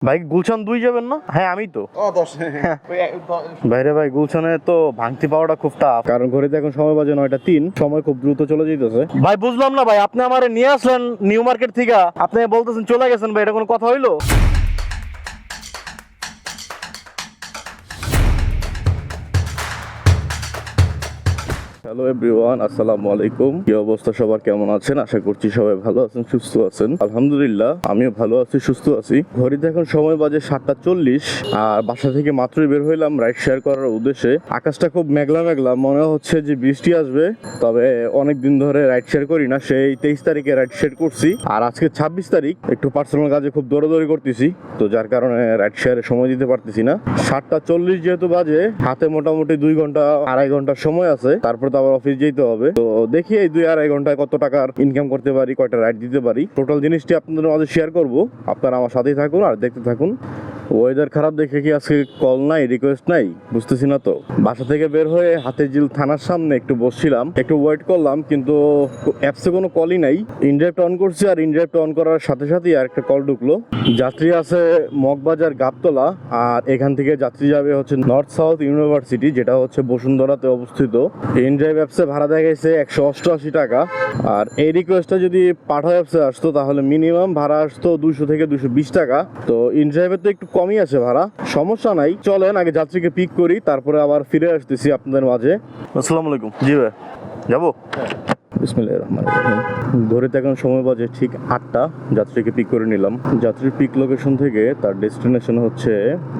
ভাই গুলশান 2 যাবেন না? হ্যাঁ আমি তো ভাইরে ভাই গুলশানে তো ভাঙতি পাওয়াটা খুব টাফ, কারণ ঘড়িতে এখন সময় বাজে 9:03, সময় খুব দ্রুত চলে যাইতেছে। ভাই বুঝলাম না ভাই, আপনি আমারে নিয়ে আসলেন নিউ মার্কেট থেকে, আপনি বলতেছেন চলে গেছেন, ভাই এটা কোনো কথা হইলো? হ্যালো এভরিওয়ান, আসসালামু আলাইকুম। কি অবস্থা সবার, কেমন আছেন? আশা করছি সবাই ভালো আছেন, সুস্থ আছেন। আলহামদুলিল্লাহ আমিও ভালো আছি, সুস্থ আছি। ঘড়িতে এখন সময় বাজে 7:40, আর বাসা থেকে মাত্রই বের হইলাম রাইড শেয়ার করার উদ্দেশ্যে। আকাশটা খুব মেঘলা মেঘলা, মনে হচ্ছে যে বৃষ্টি আসবে। তবে অনেক দিন ধরে রাইড শেয়ার করি না, সেই 23 তারিখে রাইড শেয়ার করছি, আর আজকে 26 তারিখ। একটু পার্সোনাল কাজে খুব দৌড়াদৌড়ি করতেছি, তো যার কারণে রাইড শেয়ারে সময় দিতে পারতেছি না। 7:40 যেহেতু বাজে, হাতে মোটামুটি 2 ঘন্টা 2.5 ঘন্টার সময় আছে, তারপর তো আবার অফিস যেতে হবে। তো দেখি এই 2-2.5 ঘন্টায় কত টাকার ইনকাম করতে পারি, কয়টা রাইড দিতে পারি, টোটাল জিনিসটি আপনাদের মাঝে শেয়ার করব। আপনারা আমার সাথেই থাকুন আর দেখতে থাকুন। ওয়েদার খারাপ দেখে কি আজকে কল নাই, রিকোয়েস্ট নাই, বুঝতেছি না তো। বাসা থেকে বের হয়ে হাতিরঝিল থানার সামনে একটু বসছিলাম, একটু ওয়েট করলাম, কিন্তু অ্যাপসে কোনো কলই নাই। ইনড্রাইভটা অন করছি, আর ইনড্রাইভটা অন করার সাথে সাথেই আর একটা কল ঢুকলো। যাত্রী আছে মগবাজার গাবতলা, আর এখান থেকে যাত্রী যাবে হচ্ছে নর্থ সাউথ ইউনিভার্সিটি, যেটা হচ্ছে বসুন্ধরাতে অবস্থিত। ইনড্রাইভ অ্যাপসে ভাড়া দেখাইছে 188 টাকা, আর এই রিকোয়েস্টটা যদি পাঠা অ্যাপসে আসতো তাহলে মিনিমাম ভাড়া আসতো 200 থেকে 220 টাকা। তো ইনড্রাইভে তো একটু কমই আছে ভাড়া, সমস্যা নাই। চলেন আগে যাত্রীকে পিক করি, তারপরে আবার ফিরে আসতেছি আপনাদের মাঝে। আসসালামু আলাইকুম। জি ভাই, যাবো? বিসমিল্লাহির রহমানির রহিম। ঘড়িতে এখন সময় বাজে ঠিক 8টা। যাত্রীকে পিক করে নিলাম। যাত্রীর পিক লোকেশন থেকে তার ডেস্টিনেশন হচ্ছে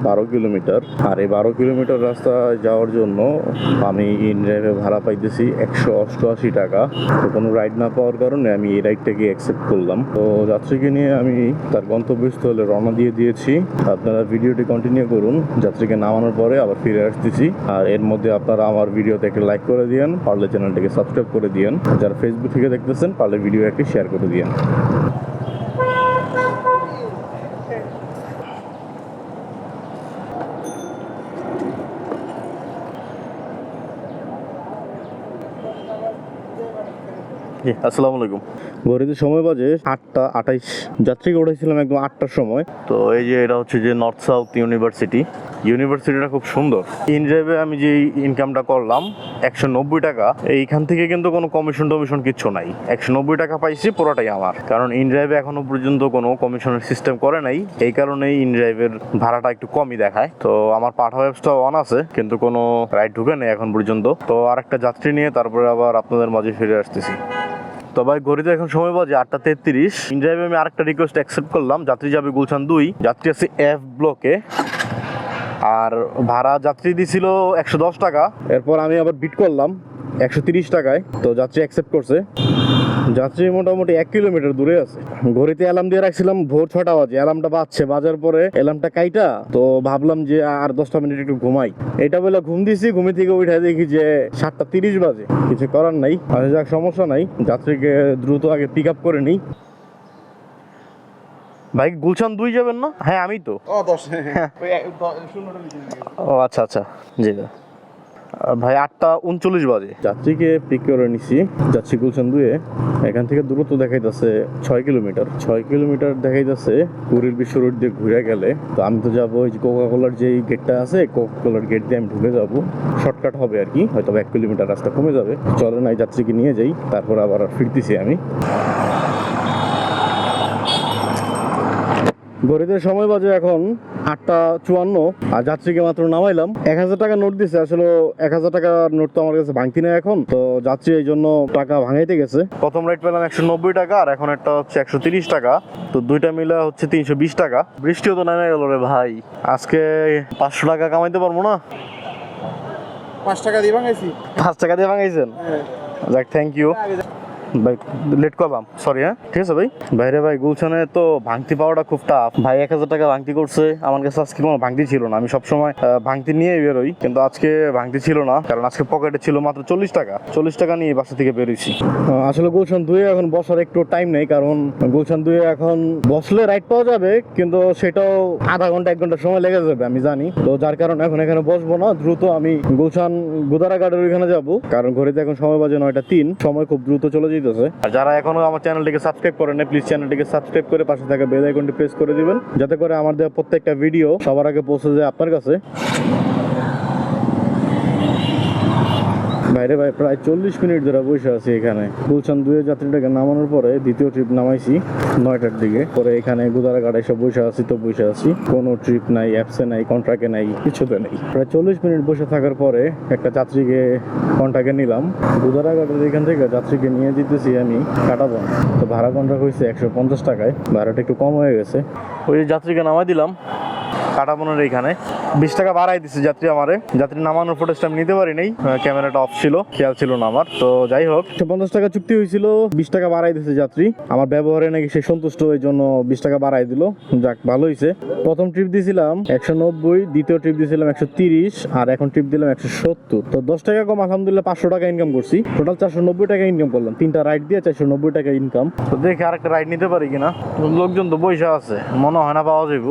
12 কিলোমিটার, আর এই 12 কিলোমিটার রাস্তা যাওয়ার জন্য আমি ইনড্রাইভে ভাড়া পাইতেছি 188 টাকা। তো কোনো রাইড না পাওয়ার কারণে আমি এই রাইডটাকে অ্যাকসেপ্ট করলাম। তো যাত্রীকে নিয়ে আমি তার গন্তব্যস্থলে রওনা দিয়ে দিয়েছি। আপনারা ভিডিওটি কন্টিনিউ করুন, যাত্রীকে নামানোর পরে আবার ফিরে আসতেছি। আর এর মধ্যে আপনারা আমার ভিডিওতে একটা লাইক করে দিয়েন, পারলে চ্যানেলটাকে সাবস্ক্রাইব করে দিয়েন। যারা ফেসবুক থেকে দেখতেছেন পারলে ভিডিও একটি শেয়ার করে দিয়েন। জি আসসালামু আলাইকুম। ঘড়িতে সময় বাজে 8:28। যাত্রীকে উঠেছিলাম একদম 8টার সময়। তো এই যে এটা হচ্ছে যে নর্থ সাউথ ইউনিভার্সিটি। ইউনিভার্সিটিটা খুব সুন্দর। ইনড্রাইভে আমি যে ইনকামটা করলাম 190 টাকা, এইখান থেকে কিন্তু কোনো কমিশন টমিশন কিচ্ছু নাই। 190 টাকা পাইছি, পুরোটাই আমার, কারণ ইনড্রাইভে এখনো পর্যন্ত কোনো কমিশনের সিস্টেম করে নাই। এই কারণেই ইনড্রাইভের ভাড়াটা একটু কমই দেখায়। তো আমার পাঠা অ্যাপসটা অন আছে, কিন্তু কোনো রাইড ঢুকে নেই এখন পর্যন্ত। তো আরেকটা যাত্রী নিয়ে তারপরে আবার আপনাদের মাঝে ফিরে আসতেছি। তো ভাই ঘড়িতে এখন সময় বাজে 8:33। ইনড্রাইভে আমি আরেকটা রিকোয়েস্ট অ্যাকসেপ্ট করলাম। যাত্রী যাবে গুলশান 2, যাত্রী আছে এফ ব্লকে, আর ভাড়া যাত্রী দিছিল 110 টাকা। এরপর আমি আবার বিট করলাম 130 টাকায়, তো যাত্রী অ্যাকসেপ্ট করছে। যাত্রী মোটামুটি 1 কিলোমিটার দূরে আছে। ঘড়িতে অ্যালার্ম দিয়ে রাখছিলাম ভোর 6টা বাজে, অ্যালার্মটা বাজছে, বাজার পরে অ্যালার্মটা কাইটা, তো ভাবলাম যে আর 10টা মিনিট একটু ঘুমাই। এটা বলে ঘুম দিছি, ঘুমি থেকে উঠে দেখি যে 7:30 বাজে। কিছু করার নাই, আচ্ছা যাক, সমস্যা নাই। যাত্রীকে দ্রুত আগে পিক আপ করে নিই। ভাই গুলশান 2 যাবেন না? হ্যাঁ আমি তো। ও আচ্ছা আচ্ছা, জি ভাই 8:39 বাজে। যাত্রীকে পিক করে নিছি, যাচ্ছি গুলশান 2-এ। এখান থেকে দূরত্ব দেখাইতেছে 6 কিলোমিটার। 6 কিলোমিটার দেখাইতেছে কুড়িল বিশ্ব রোড দিয়ে ঘুরে গেলে। তো আমি তো যাবো ওই যে কোকাকোলার যেই গেটটা আছে, কোকাকোলার গেট দিয়ে আমি ঢুকে যাবো। শর্টকাট হবে আর কি, হয়তো 1 কিলোমিটার রাস্তা কমে যাবে। চলে নাই যাত্রীকে নিয়ে যাই, তারপর আবার ফিরতেছি আমি। ঘড়িতে সময় বাজে এখন 8:54, আর যাত্রীকে মাত্র নামাইলাম। 1000 টাকা নোট দিছে, আসলে 1000 টাকা নোট তো আমার কাছে ভাঙতি নেই এখন, তো যাত্রী এই জন্য টাকা ভাঙাইতে গেছে। প্রথম রাইড পেলাম 190 টাকা, আর এখন একটা হচ্ছে 130 টাকা, তো দুইটা মিলে হচ্ছে 320 টাকা। বৃষ্টিও তো নেমে গেল রে ভাই, আজকে 500 টাকা কামাইতে পারবো না? 5 টাকা দিয়ে ভাঙাইছি। 5 টাকা দিয়ে ভাঙাইছেন? যাক, থ্যাংক ইউ ভাই, লেট করলাম, সরি। হ্যাঁ ঠিক আছে ভাই। ভাইরে ভাই গুলশানে তো ভাঙতি পাওয়াটা খুব টাফ। ভাই 1000 টাকা ভাঙতি করছে, আমার কাছে আজকে কোনো ভাঙতি ছিল না। আমি সবসময় ভাঙতি নিয়ে বেরোই, কিন্তু আজকে ভাঙতি ছিল না, কারণ আজকে পকেটে ছিল মাত্র 40 টাকা। 40 টাকা নিয়ে বাসা থেকে বেরোইছি। আসলে গুলশান 2-এ এখন বসার একটু টাইম নেই, কারণ গুলশান 2-এ এখন বসলে রাইড পাওয়া যাবে, কিন্তু সেটাও আধা ঘন্টা 1 ঘন্টা সময় লেগে যাবে আমি জানি। তো যার কারণে এখন এখানে বসবো না, দ্রুত আমি গুলশান গুদারাঘাটের ওইখানে যাবো, কারণ ঘড়িতে এখন সময় বাজে 9:03, সময় খুব দ্রুত চলে দিতেছে। আর যারা এখনো আমার চ্যানেলটিকে সাবস্ক্রাইব করেন না, প্লিজ চ্যানেলটিকে সাবস্ক্রাইব করে পাশে থাকা বেল আইকনটি প্রেস করে দিবেন, যাতে করে আমার দেওয়া প্রত্যেকটা ভিডিও সবার আগে পৌঁছে যায় আপনার কাছে। বাইরে ভাই প্রায় 40 মিনিট ধরে বসে আছি এখানে। গুলশান 2 যাত্রীটাকে নামানোর পরে দ্বিতীয় ট্রিপ নামাইছি 9টার দিকে। পরে এখানে গুদারাঘাট এসে বসে আছি, তো বসে আছি, কোনো ট্রিপ নাই, অ্যাপসে নাই, কন্ট্রাক্টে নাই, কিছুতে নেই। প্রায় 40 মিনিট বসে থাকার পরে একটা যাত্রীকে কন্ট্রাক্টে নিলাম। গুদারাঘাটের এখান থেকে যাত্রীকে নিয়ে যেতেছি আমি কাটাবন। তো ভাড়া কন্ট্রাক্ট হয়েছে 150 টাকায়, ভাড়াটা একটু কম হয়ে গেছে। ওই যাত্রীকে নামাই দিলাম কাটাবনের এইখানে। 20 টাকা বাড়াই দিচ্ছে যাত্রী আমারে। যাত্রী নামানোর ফুটেজটা আমি নিতে পারি নাই, ক্যামেরাটা অফ ছিল, খেয়াল ছিল না আমার। তো যাই হোক, 150 টাকা চুক্তি হয়েছিল, 20 টাকা বাড়াই দিচ্ছে যাত্রী। আমার ব্যবহারে নাকি সে সন্তুষ্ট, এই জন্য 20 টাকা বাড়াই দিল। যাক, ভালো হয়েছে। প্রথম ট্রিপ দিয়েছিলাম 190, দ্বিতীয় ট্রিপ দিয়েছিলাম 130, আর এখন ট্রিপ দিলাম 170। তো 10 টাকা কম, আলহামদুলিল্লাহ 500 টাকা ইনকাম করছি। টোটাল 490 টাকা ইনকাম করলাম। 3টা রাইড দিয়ে 490 টাকা ইনকাম। তো দেখে আরেকটা রাইড নিতে পারি কিনা। লোকজন তো বসে আছে, মনে হয় না পাওয়া যাইব।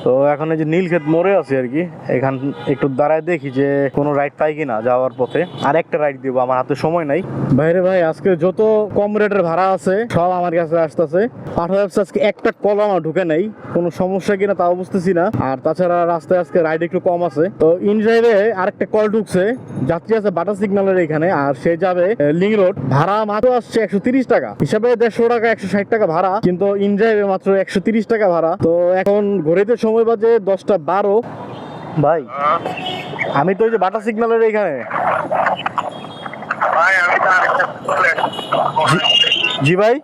তো এখন এই যে নীলক্ষেত মোড়ে আছি আর কি, এখান একটু দাঁড়ায় দেখি যে কোনো রাইড পাই কিনা যাওয়ার পথে। আর একটা রাইড দিব, আমার হাতে সময় নাই। বাইরে ভাই আজকে যত কম রেটের ভাড়া আছে সব আমার কাছে আসতেছে। পাঠাও আজকে একটা কল আমার ঢুকে নাই, কোনো সমস্যা কিনা তাও বুঝতেছি না। আর তাছাড়া রাস্তায় আজকে রাইড একটু কম আছে। তো ইনড্রাইভে আরেকটা কল ঢুকছে, যাত্রী আছে বাটা সিগন্যালের এখানে, আর সে যাবে লিং রোড। ভাড়া মাত্র আসছে 130 টাকা, হিসাবে 150 টাকা 160 টাকা ভাড়া, কিন্তু ইনড্রাইভে মাত্র 130 টাকা ভাড়া। তো এখন ঘড়িতে সময় বাজে 10টা 12। ভাই আমি তো ওই যে বাটা সিগন্যালের এখানে। জি ভাই,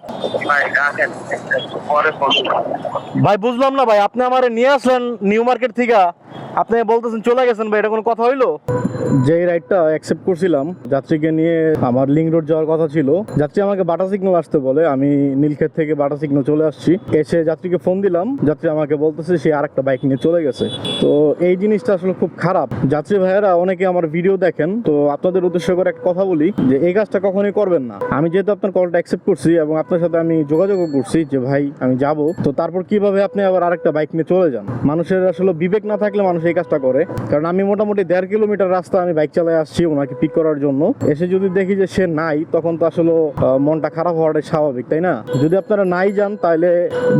ভাই বুঝলাম না ভাই, আপনি আমারে নিয়ে আসলেন নিউ মার্কেট থেকে, আপনি বলতেছেন চলে গেছেন ভাই, এটা কোনো কথা হইলো? যে রাইডটা অ্যাকসেপ্ট করছিলাম, যাত্রীকে নিয়ে আমার লিং রোড যাওয়ার কথা ছিল। যাত্রী আমাকে বাটা সিগন্যাল আসতে বলে, আমি নীলক্ষেত থেকে বাটা সিগন্যাল চলে আসছি। এসে যাত্রীকে ফোন দিলাম, যাত্রী আমাকে বলতেছে সে আরেকটা বাইক নিয়ে চলে গেছে। তো এই জিনিসটা আসলে খুব খারাপ। যাত্রী ভাইয়েরা অনেকে আমার ভিডিও দেখেন, তো আপনাদের উদ্দেশ্য করে একটা কথা বলি যে এই কাজটা কখনোই করবেন না। আমি যেহেতু আপনার কলটা অ্যাকসেপ্ট করছি এবং আপনার সাথে আমি যোগাযোগ করছি যে ভাই আমি যাব, তো তারপর কিভাবে আপনি আবার আরেকটা বাইক নিয়ে চলে যান? মানুষের আসলে বিবেক না থাকলে মানুষ এই কাজটা করে। কারণ আমি মোটামুটি 1.5 কিলোমিটার রাস্তা আমি বাইক চালায় আসছি ওনাকে পিক করার জন্য। এসে যদি দেখি যে সে নাই, তখন তো আসলে মনটা খারাপ হওয়াটাই স্বাভাবিক, তাই না? যদি আপনারা নাই যান তাহলে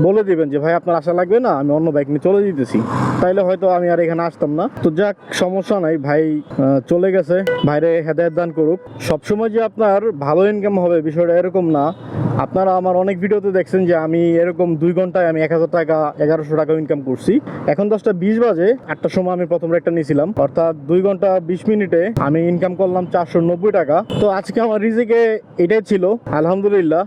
বলে দিবেন যে ভাই আপনার আশা লাগবে না, আমি অন্য বাইক নিয়ে চলে যেতেছি, তাইলে হয়তো আমি আর এখানে আসতাম না। তো যাক, সমস্যা নাই, ভাই চলে গেছে, ভাইরে হেদায়েত দান করুক। সবসময় যে আপনার ভালো ইনকাম হবে বিষয়টা এরকম না। আপনারা আমার অনেক ভিডিওতে দেখছেন যে আমি এরকম 2 ঘন্টায় আমি 1000 টাকা 1100 টাকা ইনকাম করছি। এখন 10টা 20 বাজে, 8টার সময় আমি প্রথম রাইডটা নিয়েছিলাম, অর্থাৎ 2 ঘন্টা 20 মিনিটে আমি ইনকাম করলাম 490 টাকা। তো আজকে আমার রিজিকে এটাই ছিল, আলহামদুলিল্লাহ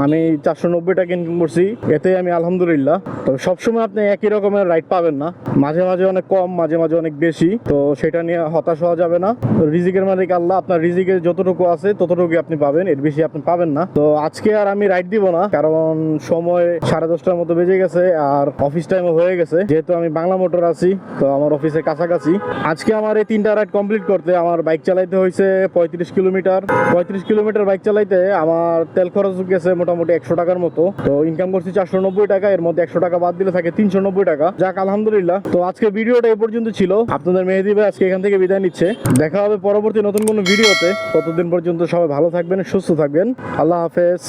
আমি 490 টাকা ইনকাম করছি, এতে আমি আলহামদুলিল্লাহ। তো সবসময় আপনি একই রকমের রাইড পাবেন না, মাঝে মাঝে অনেক কম, মাঝে মাঝে অনেক বেশি। তো সেটা নিয়ে হতাশ হওয়া যাবে না। রিজিকের মালিক আল্লাহ, আপনার রিজিকে যতটুকু আছে ততটুকু আপনি পাবেন, এর বেশি আপনি পাবেন না। তো আজকে আর আমি রাইড দিব না, কারণ সময় 10:30টার মতো বেজে গেছে, আর অফিস টাইমও হয়ে গেছে। যেহেতু আমি বাংলা মোটর আছি, তো আমার অফিসের কাছাকাছি। আজকে আমার এই 3টা রাইড কমপ্লিট করতে আমার বাইক চালাইতে হয়েছে 35 কিলোমিটার। 35 কিলোমিটার বাইক চালাইতে আমার তেল খরচ গেছে মোটামুটি 100 টাকার মতো। তো ইনকাম করছি 490 টাকা, এর মধ্যে 100 টাকা বাদ দিলে থাকে 390 টাকা। যাক, আলহামদুলিল্লাহ। তো আজকে ভিডিওটা এই পর্যন্ত ছিল। আপনাদের মেহেদী ভাই আজকে এখান থেকে বিদায় নিচ্ছে। দেখা হবে পরবর্তী নতুন কোনো ভিডিওতে। ততদিন পর্যন্ত সবাই ভালো থাকবেন, সুস্থ থাকবেন। আল্লাহ হাফেজ।